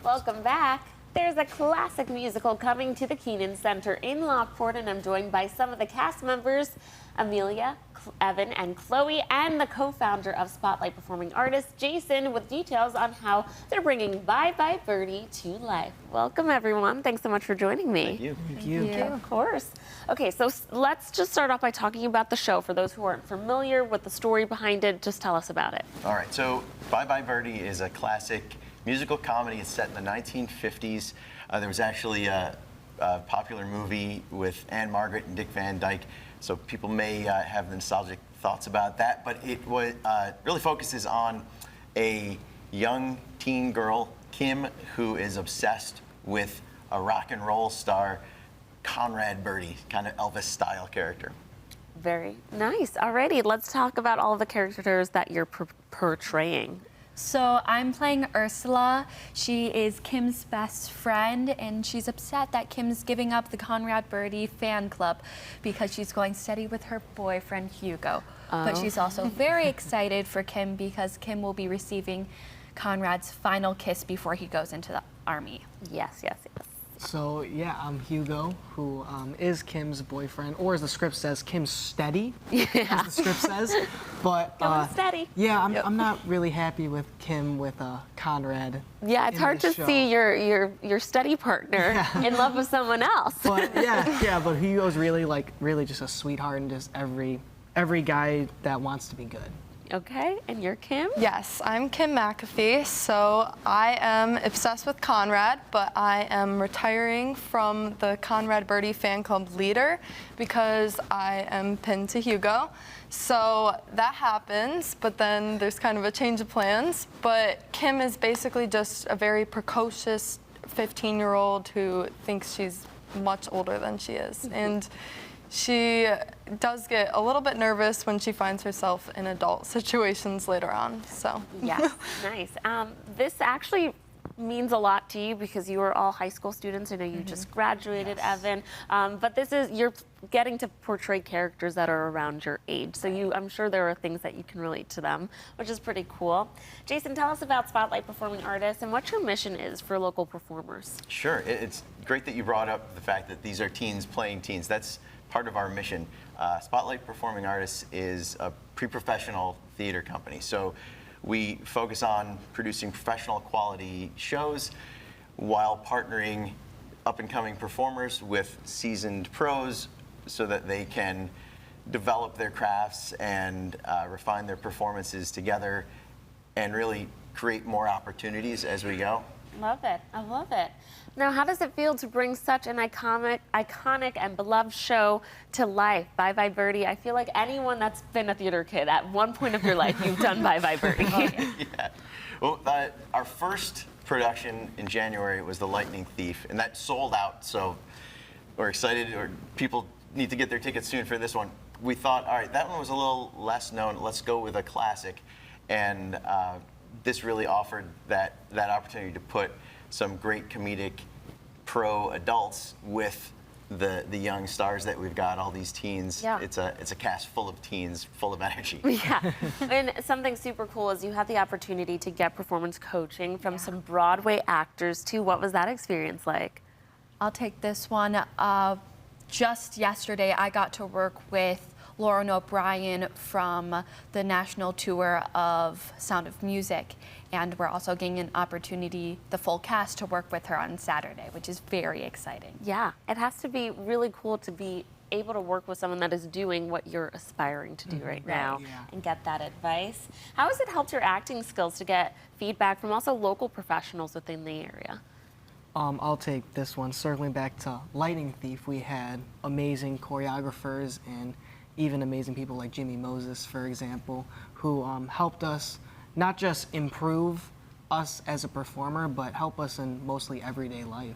Welcome back. There's a classic musical coming to the Keenan Center in Lockport, and I'm joined by some of the cast members, Amelia, Evan, and Chloe, and the co-founder of Spotlight Performing Artists, Jason, with details on how they're bringing Bye Bye Birdie to life. Welcome, everyone. Thanks so much for joining me. Thank you. Thank you. Of course. Okay, so let's just start off by talking about the show. For those who aren't familiar with the story behind it, just tell us about it. All right, so Bye Bye Birdie is a classic musical comedy. It's set in the 1950s. There was actually a popular movie with Anne Margaret and Dick Van Dyke, so people may have nostalgic thoughts about that, but it really focuses on a young teen girl, Kim, who is obsessed with a rock and roll star, Conrad Birdie, kind of Elvis-style character. Very nice. Alrighty, let's talk about all of the characters that you're portraying. So I'm playing Ursula. She is Kim's best friend, and she's upset that Kim's giving up the Conrad Birdie fan club because she's going steady with her boyfriend, Hugo. But she's also very excited for Kim because Kim will be receiving Conrad's final kiss before he goes into the army. Yes, yes, yes. So yeah, I'm Hugo, who is Kim's boyfriend, or as the script says, Kim's steady, as the script says. But Going steady. yeah, I'm not really happy with Kim with Conrad. Yeah, it's hard to see your study partner in love with someone else. But yeah, but Hugo's really just a sweetheart and just every guy that wants to be good. Okay, and you're Kim? Yes, I'm Kim McAfee. So I am obsessed with Conrad, but I am retiring from the Conrad Birdie fan club leader because I am pinned to Hugo. So that happens, but then there's kind of a change of plans. But Kim is basically just a very precocious 15-year-old who thinks she's much older than she is. And she does get a little bit nervous when she finds herself in adult situations later on, so. Yes, nice. This actually means a lot to you because you are all high school students. I know you just graduated, Yes. Evan, but you're getting to portray characters that are around your age. So I'm sure there are things that you can relate to them, which is pretty cool. Jason, tell us about Spotlight Performing Artists and what your mission is for local performers. Sure, it's great that you brought up the fact that these are teens playing teens. That's part of our mission. Spotlight Performing Artists is a pre-professional theater company. So we focus on producing professional quality shows while partnering up-and-coming performers with seasoned pros so that they can develop their crafts and refine their performances together and really create more opportunities as we go. Love it. I love it. Now, how does it feel to bring such an iconic and beloved show to life? Bye Bye Birdie. I feel like anyone that's been a theater kid at one point of your life, you've done Bye Bye Birdie. Yeah. Well, our first production in January was The Lightning Thief, and that sold out, so we're excited, or people need to get their tickets soon for this one. We thought, all right, that one was a little less known, let's go with a classic, and this really offered that opportunity to put some great comedic pro adults with the young stars that we've got, all these teens. Yeah. It's a cast full of teens, full of energy. Yeah, and something super cool is you had the opportunity to get performance coaching from some Broadway actors too. What was that experience like? I'll take this one. Just yesterday, I got to work with Lauren O'Brien from the national tour of Sound of Music. And we're also getting an opportunity, the full cast, to work with her on Saturday, which is very exciting. Yeah, it has to be really cool to be able to work with someone that is doing what you're aspiring to do right now and get that advice. How has it helped your acting skills to get feedback from also local professionals within the area? I'll take this one. Circling back to Lightning Thief, we had amazing choreographers and even amazing people like Jimmy Moses, for example, who helped us not just improve us as a performer, but help us in mostly everyday life,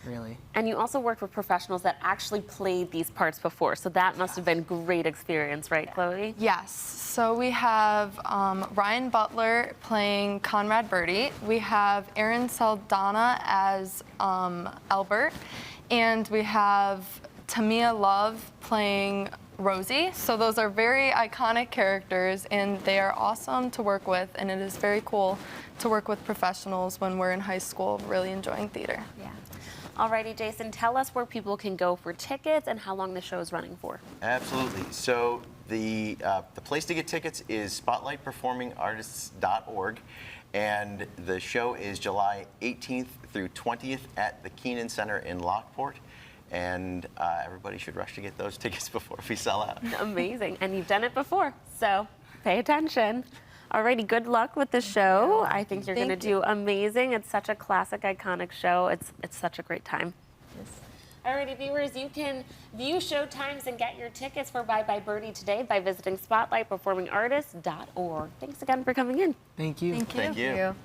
really. And you also worked with professionals that actually played these parts before, so that must have been great experience, right, Chloe? Yes, so we have Ryan Butler playing Conrad Birdie. We have Aaron Saldana as Albert, and we have Tamia Love playing Rosie. So those are very iconic characters, and they are awesome to work with, and it is very cool to work with professionals when we're in high school, really enjoying theater. Yeah. Alrighty, Jason, tell us where people can go for tickets and how long the show is running for. Absolutely. So the place to get tickets is spotlightperformingartists.org, and the show is July 18th through 20th at the Keenan Center in Lockport. And everybody should rush to get those tickets before we sell out. Amazing. And you've done it before, so pay attention. Alrighty, good luck with the show. I think you're going to do amazing. It's such a classic, iconic show. It's such a great time. Alrighty, viewers, you can view show times and get your tickets for Bye Bye Birdie today by visiting spotlightperformingartists.org. Thanks again for coming in. Thank you. Thank you. Thank you.